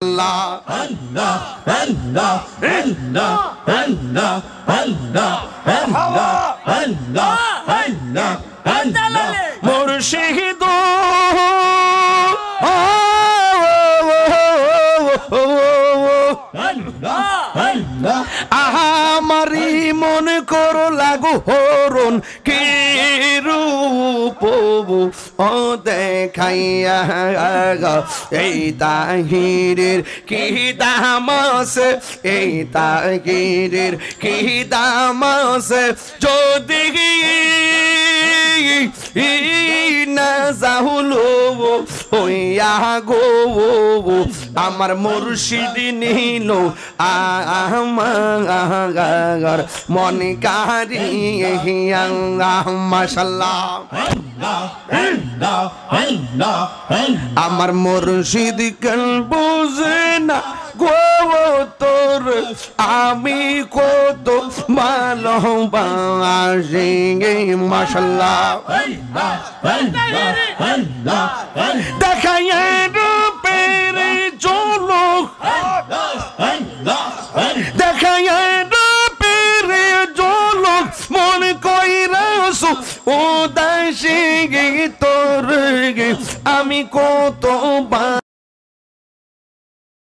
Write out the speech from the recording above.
Allah Allah Allah Allah Allah Allah Allah Allah Allah মুর্শিদ আমারি মন করো লাগু হরণ কি রূপ ও দেখাইয়া এই তাহিরের কি দাম আছে এই তাহিরের কি দাম আছে যদি না যাহুলো হইয়া গো আমার মুর্শিদ নিল আমার মন কারিয়া মাশাআল্লাহ আমার মুর্শিদ কেন বুঝে না গো তোর আমি কত ভালোবাসি মাশাআল্লাহ দেখাইয়া রূপের ঝলক দেখাইয়া রূপের ঝলক মন কইরাছো উদাসী তোর আমি কত